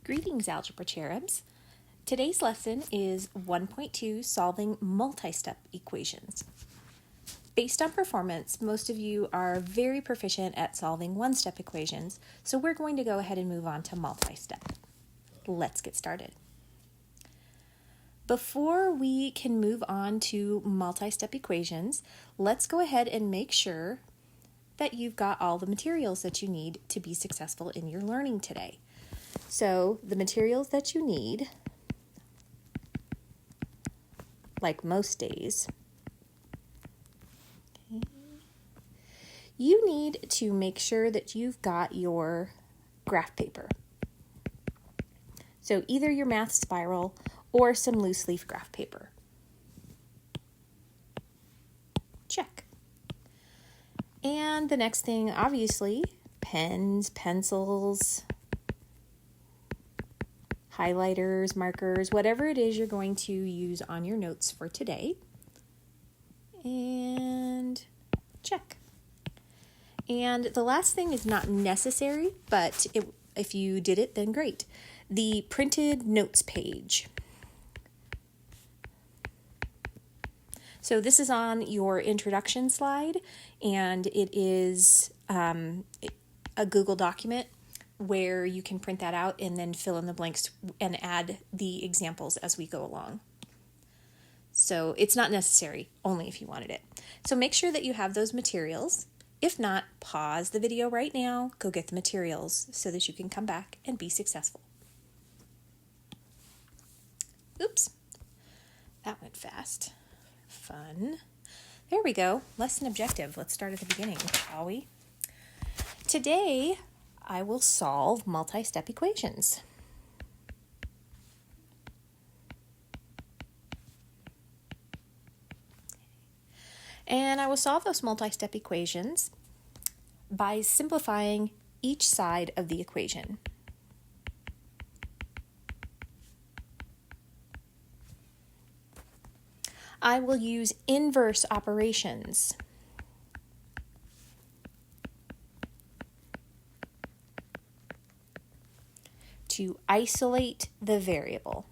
Greetings, Algebra Cherubs. Today's lesson is 1.2, Solving Multi-Step Equations. Based on performance, most of you are very proficient at solving one-step equations, so we're going to go ahead and move on to multi-step. Let's get started. Before we can move on to multi-step equations, let's go ahead and make sure that you've got all the materials that you need to be successful in your learning today. So the materials that you need, like most days, you need to make sure that you've got your graph paper. So either your math spiral or some loose leaf graph paper. Check. And the next thing, obviously, pens, pencils, highlighters, markers, whatever it is you're going to use on your notes for today. And check. And the last thing is not necessary, but if you did it, then great. The printed notes page. So this is on your introduction slide, and it is a Google document where you can print that out and then fill in the blanks and add the examples as we go along. So it's not necessary, only if you wanted it. So make sure that you have those materials. If not, pause the video right now, go get the materials so that you can come back and be successful. Oops, that went fast. Fun. There we go. Lesson objective. Let's start at the beginning, shall we? Today, I will solve multi-step equations. And I will solve those multi-step equations by simplifying each side of the equation. I will use inverse operations. To isolate the variable.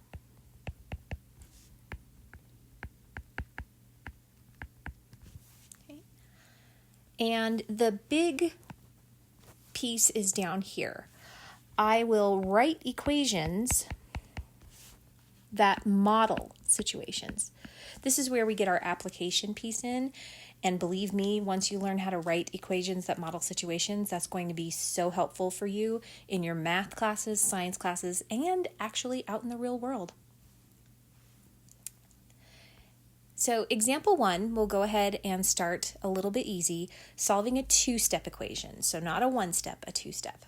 Okay. And the big piece is down here. I will write equations that model situations. This is where we get our application piece in. And believe me, once you learn how to write equations that model situations, that's going to be so helpful for you in your math classes, science classes, and actually out in the real world. So example 1, we'll go ahead and start a little bit easy, solving a two-step equation. So not a one-step, a two-step.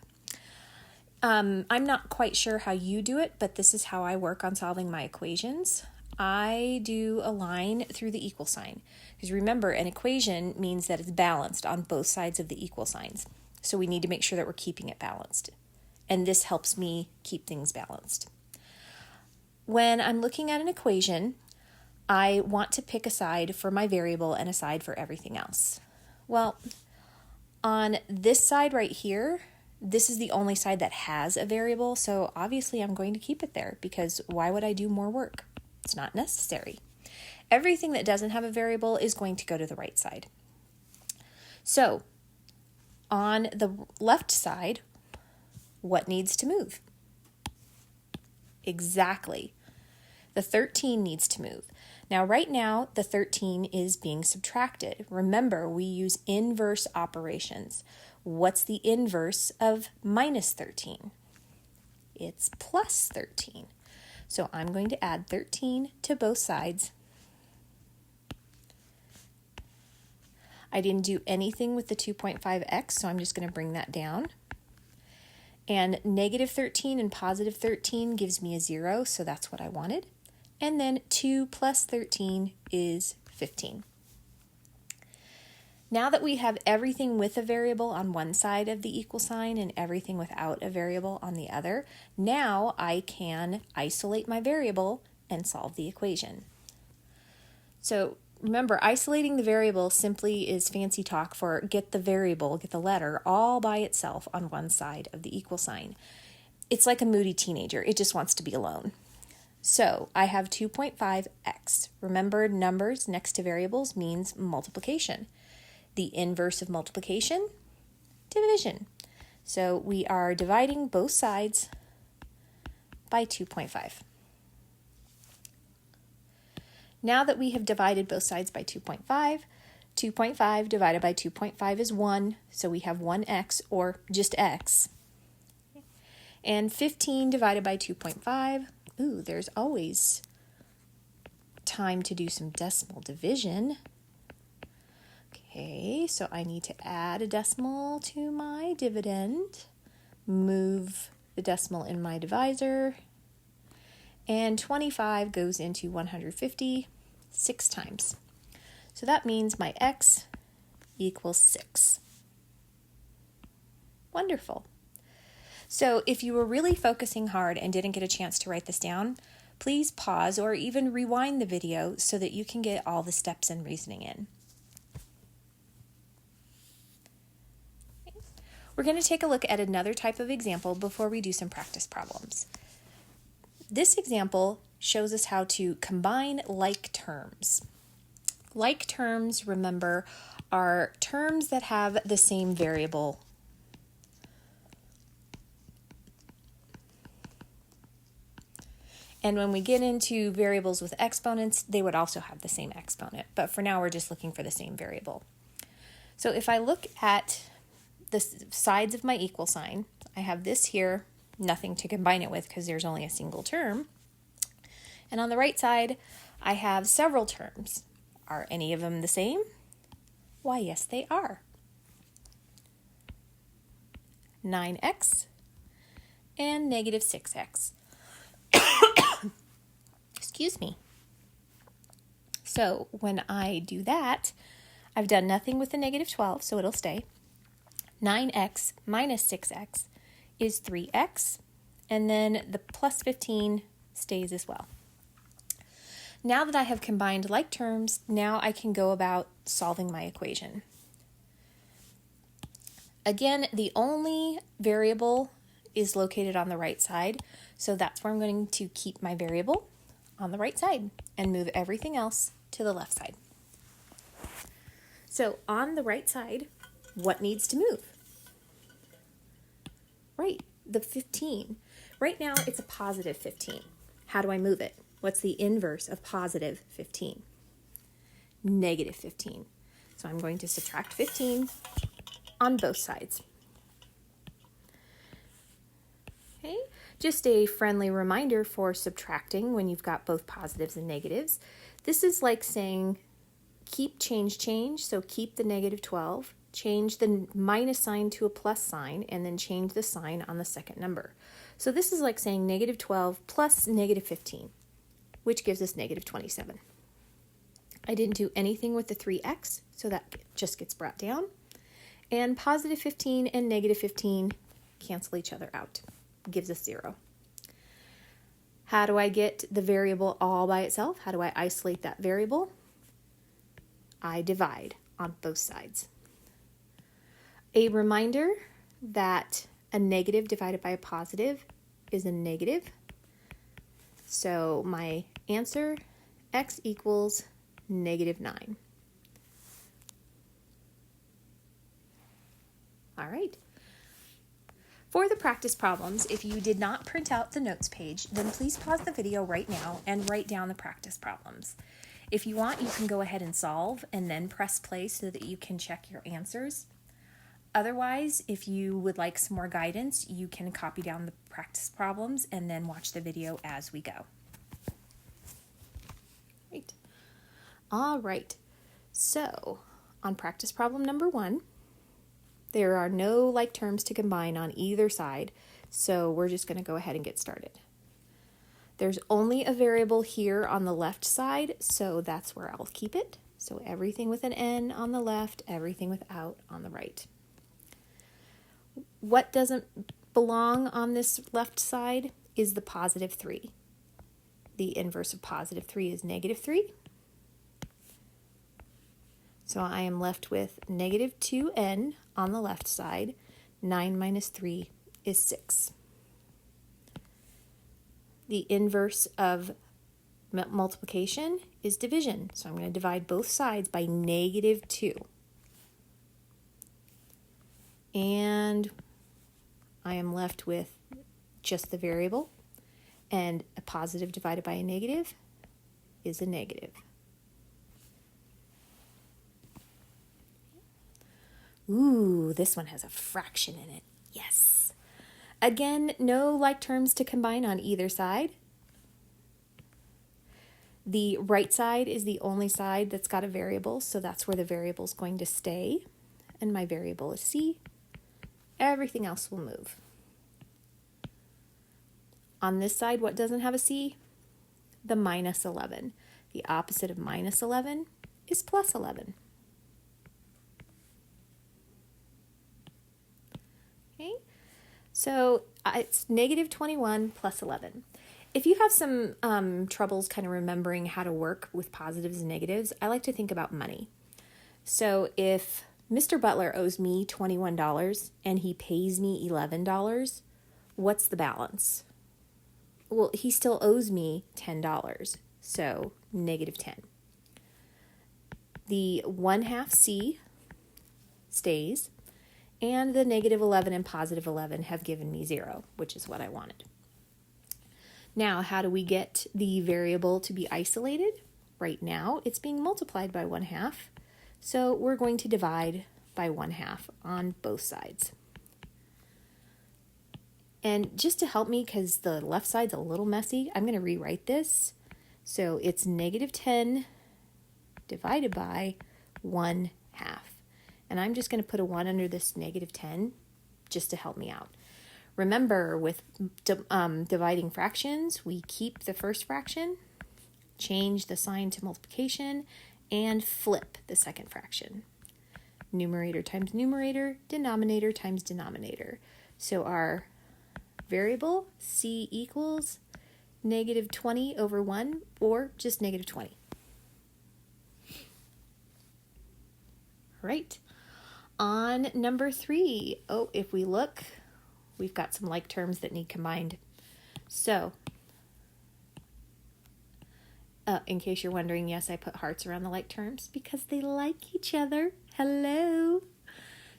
I'm not quite sure how you do it, but this is how I work on solving my equations. I do a line through the equal sign. Because remember, an equation means that it's balanced on both sides of the equal signs. So we need to make sure that we're keeping it balanced. And this helps me keep things balanced. When I'm looking at an equation, I want to pick a side for my variable and a side for everything else. Well, on this side right here, this is the only side that has a variable, so obviously I'm going to keep it there because why would I do more work? It's not necessary. Everything that doesn't have a variable is going to go to the right side. So, on the left side, what needs to move? Exactly. The 13 needs to move. Now, right now, the 13 is being subtracted. Remember, we use inverse operations. What's the inverse of minus 13? It's plus 13. So I'm going to add 13 to both sides. I didn't do anything with the 2.5x, so I'm just going to bring that down. And negative 13 and positive 13 gives me a 0, so that's what I wanted. And then 2 plus 13 is 15. Now that we have everything with a variable on one side of the equal sign and everything without a variable on the other, now I can isolate my variable and solve the equation. So remember, isolating the variable simply is fancy talk for get the variable, get the letter, all by itself on one side of the equal sign. it's like a moody teenager. It just wants to be alone. So I have 2.5x. Remember, numbers next to variables means multiplication. The inverse of multiplication, division. So we are dividing both sides by 2.5. Now that we have divided both sides by 2.5, 2.5 divided by 2.5 is 1, so we have 1x, or just x. And 15 divided by 2.5, ooh, there's always time to do some decimal division. Okay, so I need to add a decimal to my dividend, move the decimal in my divisor, and 25 goes into 150 6 times. So that means my x equals 6. Wonderful. So if you were really focusing hard and didn't get a chance to write this down, please pause or even rewind the video so that you can get all the steps and reasoning in. We're going to take a look at another type of example before we do some practice problems. This example shows us how to combine like terms. Like terms, remember, are terms that have the same variable. And when we get into variables with exponents, they would also have the same exponent. But for now, we're just looking for the same variable. So if I look at the sides of my equal sign, I have this here, nothing to combine it with because there's only a single term. And on the right side, I have several terms. Are any of them the same? Why, yes, they are. 9x and negative 6x. Excuse me. So when I do that, I've done nothing with the negative 12, so it'll stay. 9x minus 6x is 3x, and then the plus 15 stays as well. Now that I have combined like terms, now I can go about solving my equation. Again, the only variable is located on the right side, so that's where I'm going to keep my variable on the right side and move everything else to the left side. So on the right side, what needs to move? Right, the 15. Right now, it's a positive 15. How do I move it? What's the inverse of positive 15? Negative 15. So I'm going to subtract 15 on both sides. Okay, just a friendly reminder for subtracting when you've got both positives and negatives. This is like saying keep, change, so keep the negative 12, change the minus sign to a plus sign, and then change the sign on the second number. So this is like saying negative 12 plus negative 15, which gives us negative 27. I didn't do anything with the 3x, so that just gets brought down. And positive 15 and negative 15 cancel each other out. Gives us 0. How do I get the variable all by itself? How do I isolate that variable? I divide on both sides. A reminder that a negative divided by a positive is a negative. So my answer, x equals negative 9. All right. For the practice problems, if you did not print out the notes page, then please pause the video right now and write down the practice problems. If you want, you can go ahead and solve and then press play so that you can check your answers. Otherwise, if you would like some more guidance, you can copy down the practice problems and then watch the video as we go. Great. All right. So, on practice problem number 1, there are no like terms to combine on either side, so we're just going to go ahead and get started. There's only a variable here on the left side, so that's where I'll keep it. So everything with an n on the left, everything without on the right. What doesn't belong on this left side is the positive 3. The inverse of positive 3 is negative 3. So I am left with negative 2n on the left side. 9 minus 3 is 6. The inverse of multiplication is division. So I'm going to divide both sides by -2. And I am left with just the variable, and a positive divided by a negative is a negative. Ooh, this one has a fraction in it. Yes. Again, no like terms to combine on either side. The right side is the only side that's got a variable, so that's where the variable is going to stay. And my variable is c. Everything else will move. On this side, what doesn't have a c? The -11. The opposite of -11 is +11. Okay, so it's -21 plus 11. If you have some troubles kind of remembering how to work with positives and negatives, I like to think about money. So if Mr. Butler owes me $21 and he pays me $11, what's the balance? Well, he still owes me $10, so -10. The 1/2 c stays, and the -11 and +11 have given me 0, which is what I wanted. Now, how do we get the variable to be isolated? Right now, it's being multiplied by 1/2, so we're going to divide by 1/2 on both sides. And just to help me, because the left side's a little messy, I'm going to rewrite this. So it's -10 divided by 1/2. And I'm just going to put a 1 under this -10 just to help me out. Remember, with dividing fractions, we keep the first fraction, change the sign to multiplication, and flip the second fraction. Numerator times numerator, denominator times denominator. So our variable c equals -20 over 1, or just -20. All right. On number 3, if we look, we've got some like terms that need combined. So, in case you're wondering, yes, I put hearts around the like terms because they like each other. Hello.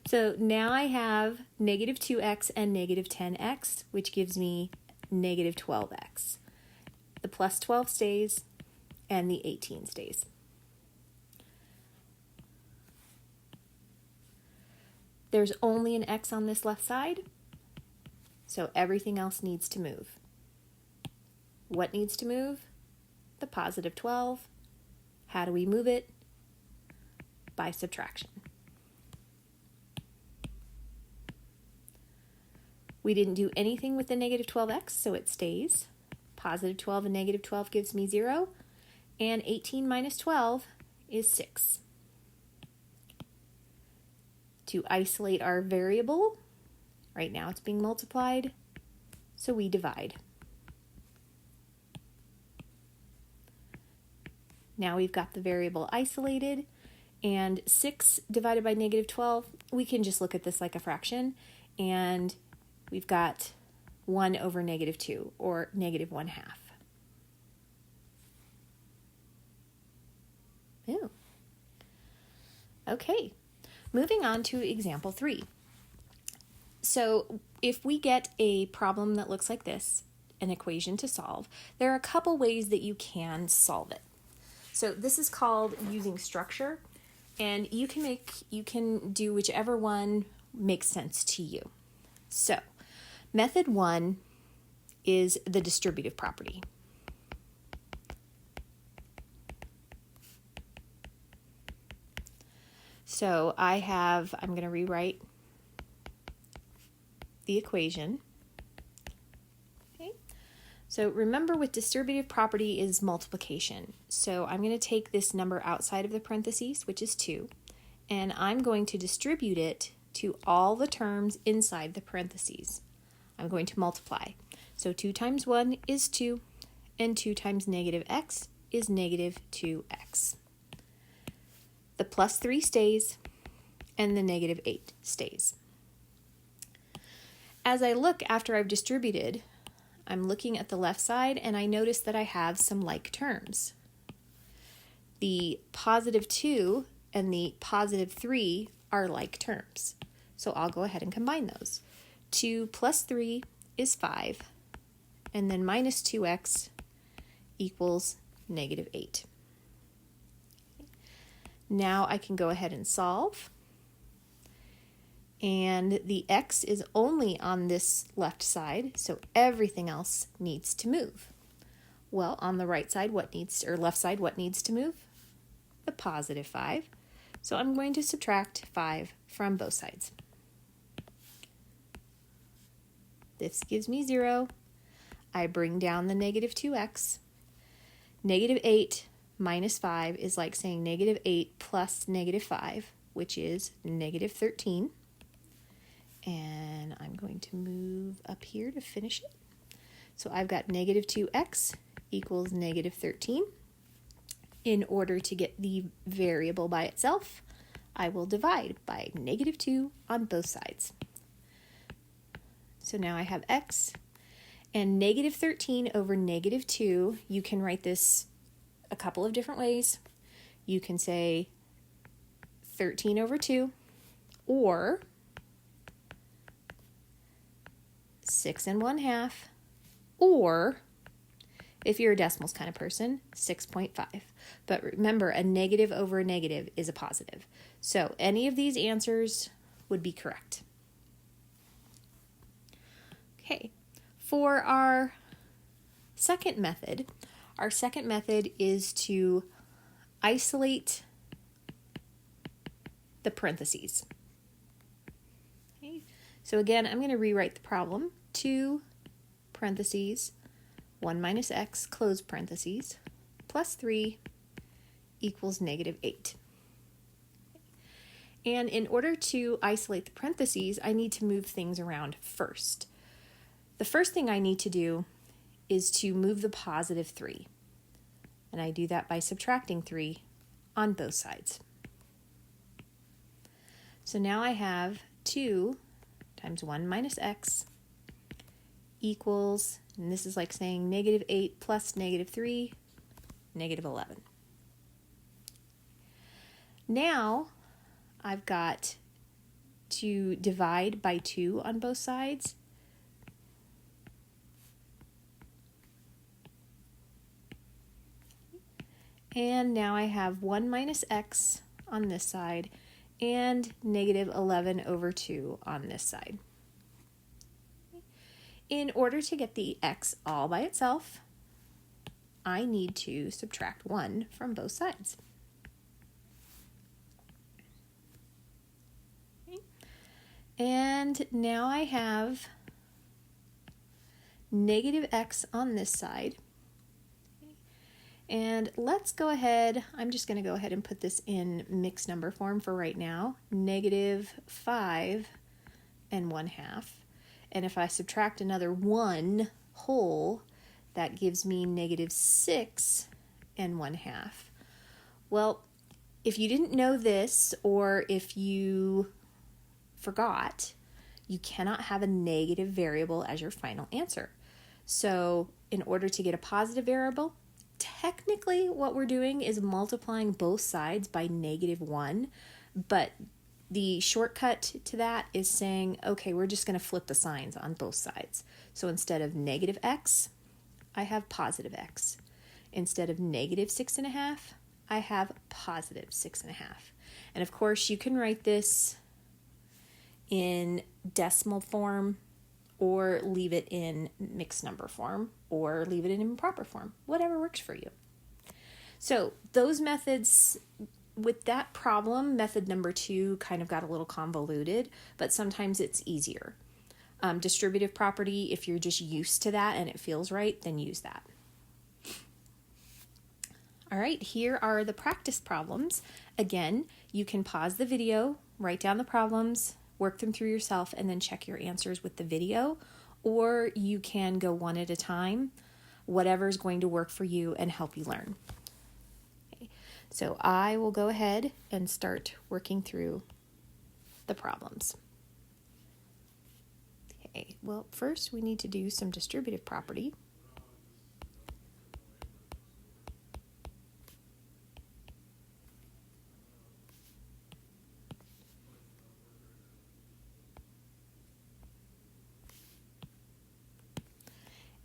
So now I have -2x and -10x, which gives me -12x. The +12 stays, and the 18 stays. There's only an x on this left side, so everything else needs to move. What needs to move? The +12. How do we move it? By subtraction. We didn't do anything with the -12x, so it stays. +12 and -12 gives me 0, and 18 minus 12 is 6. To isolate our variable, right now it's being multiplied, so we divide. Now we've got the variable isolated, and 6 divided by -12, we can just look at this like a fraction, and we've got 1 over -2, or -1/2. Ew. Okay, moving on to example 3. So if we get a problem that looks like this, an equation to solve, there are a couple ways that you can solve it. So this is called using structure, and you can do whichever one makes sense to you. So method 1 is the distributive property. So I'm going to rewrite the equation. Okay. So remember, with distributive property is multiplication. So I'm going to take this number outside of the parentheses, which is 2, and I'm going to distribute it to all the terms inside the parentheses. I'm going to multiply. So 2 times 1 is 2, and 2 times -x is -2x. The +3 stays, and the -8 stays. As I look after I've distributed, I'm looking at the left side and I notice that I have some like terms. The positive 2 and the positive 3 are like terms. So I'll go ahead and combine those. 2 plus 3 is 5, and then minus 2x equals negative 8. Now I can go ahead and solve. And the x is only on this left side, so everything else needs to move. Well, on the right side, left side, what needs to move? The positive 5. So I'm going to subtract 5 from both sides. This gives me 0. I bring down the negative 2x. Negative 8 minus 5 is like saying negative 8 plus negative 5, which is negative 13. And I'm going to move up here to finish it. So I've got negative 2x equals negative 13. In order to get the variable by itself, I will divide by negative 2 on both sides. So now I have x, and negative 13 over negative 2, you can write this a couple of different ways. You can say 13 over 2, or 6 1/2, or, if you're a decimals kind of person, 6.5. But remember, a negative over a negative is a positive. So any of these answers would be correct. Okay, for our second method is to isolate the parentheses. Okay, so again, I'm going to rewrite the problem. 2 parentheses 1 minus x, close parentheses, plus 3 equals negative 8. And in order to isolate the parentheses, I need to move things around first. The first thing I need to do is to move the positive 3. And I do that by subtracting 3 on both sides. So now I have 2 times 1 minus x equals, and this is like saying negative 8 plus negative 3, negative 11. Now I've got to divide by 2 on both sides. And now I have 1 minus x on this side and negative 11 over 2 on this side. In order to get the x all by itself, I need to subtract 1 from both sides. Okay. And now I have negative x on this side. And let's go ahead, I'm just going to go ahead and put this in mixed number form for right now. Negative 5 and 1/2. And if I subtract another 1 whole, that gives me negative 6 and 1/2. Well, if you didn't know this, or if you forgot, you cannot have a negative variable as your final answer. So in order to get a positive variable, technically what we're doing is multiplying both sides by negative 1, but the shortcut to that is saying, okay, we're just going to flip the signs on both sides. So instead of negative x, I have positive x. Instead of negative 6.5, I have positive 6.5. And of course, you can write this in decimal form, or leave it in mixed number form, or leave it in improper form, whatever works for you. So those methods, with that problem, method number 2 kind of got a little convoluted, but sometimes it's easier. Distributive property, if you're just used to that and it feels right, then use that. All right, here are the practice problems. Again, you can pause the video, write down the problems, work them through yourself, and then check your answers with the video, or you can go one at a time, whatever's going to work for you and help you learn. Okay. So I will go ahead and start working through the problems. Okay, well, first we need to do some distributive property.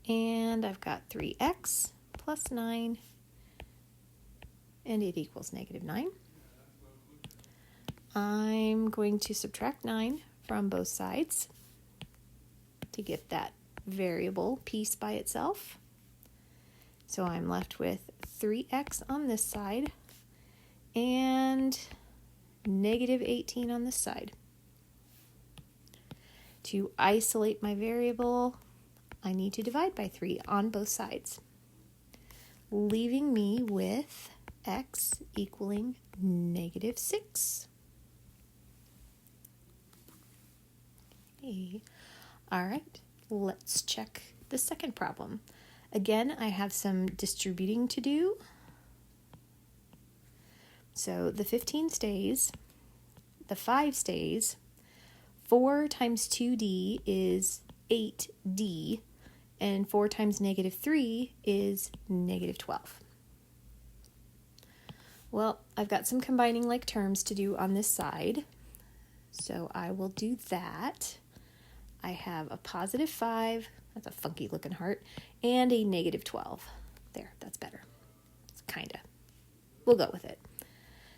And I've got 3x plus 9, and it equals -9. I'm going to subtract 9 from both sides to get that variable piece by itself. So I'm left with 3x on this side and -18 on this side. To isolate my variable, I need to divide by 3 on both sides, leaving me with x equaling -6. Okay. All right, let's check the second problem. Again, I have some distributing to do. So the 15 stays, the 5 stays, 4 times 2d is 8d, and 4 times -3 is -12. Well, I've got some combining like terms to do on this side, so I will do that. I have a +5, that's a funky looking heart, and a -12. There, that's better. Kinda. We'll go with it.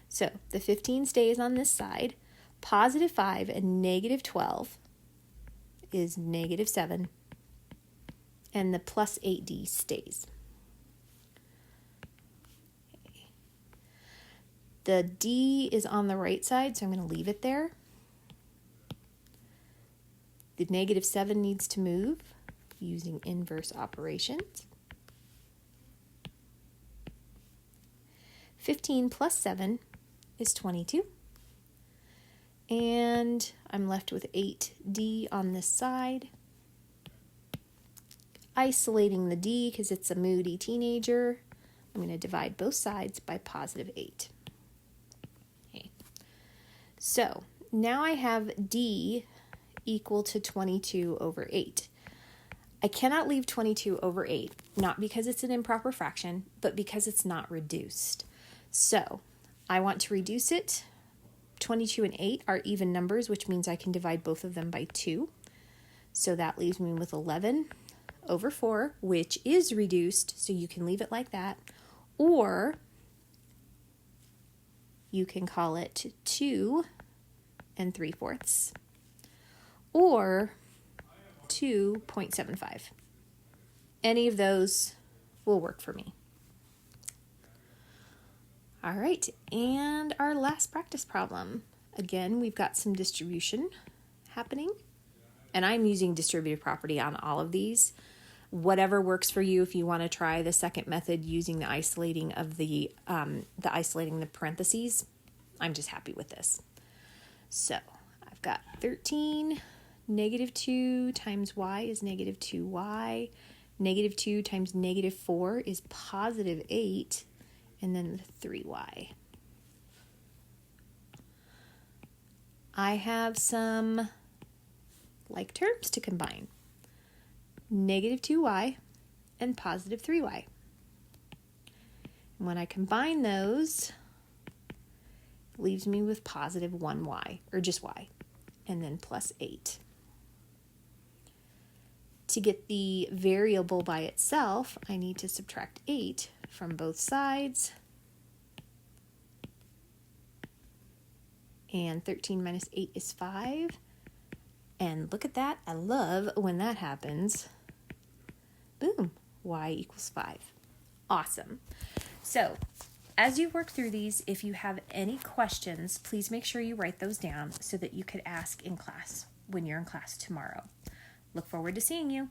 So the 15 stays on this side. +5 and -12 is -7, and the +8d stays. Okay. The d is on the right side, so I'm going to leave it there. The -7 needs to move using inverse operations. 15 plus 7 is 22. And I'm left with 8d on this side. Isolating the d because it's a moody teenager, I'm going to divide both sides by +8. Okay. So now I have d equal to 22 over 8. I cannot leave 22 over 8, not because it's an improper fraction, but because it's not reduced. So I want to reduce it. 22 and 8 are even numbers, which means I can divide both of them by 2. So that leaves me with 11 over 4, which is reduced, so you can leave it like that. Or you can call it 2 3/4. Or 2.75. Any of those will work for me. All right, and our last practice problem. Again, we've got some distribution happening, and I'm using distributive property on all of these. Whatever works for you. If you want to try the second method using the isolating of the isolating the parentheses, I'm just happy with this. So I've got 13. -2 times y is -2y. -2 times -4 is +8, and then the 3y. I have some like terms to combine. -2y and +3y. And when I combine those, it leaves me with +1y, or just y, and then +8. To get the variable by itself, I need to subtract 8 from both sides. And 13 minus 8 is 5. And look at that. I love when that happens. Boom. Y equals 5. Awesome. So, as you work through these, if you have any questions, please make sure you write those down so that you could ask in class when you're in class tomorrow. Look forward to seeing you.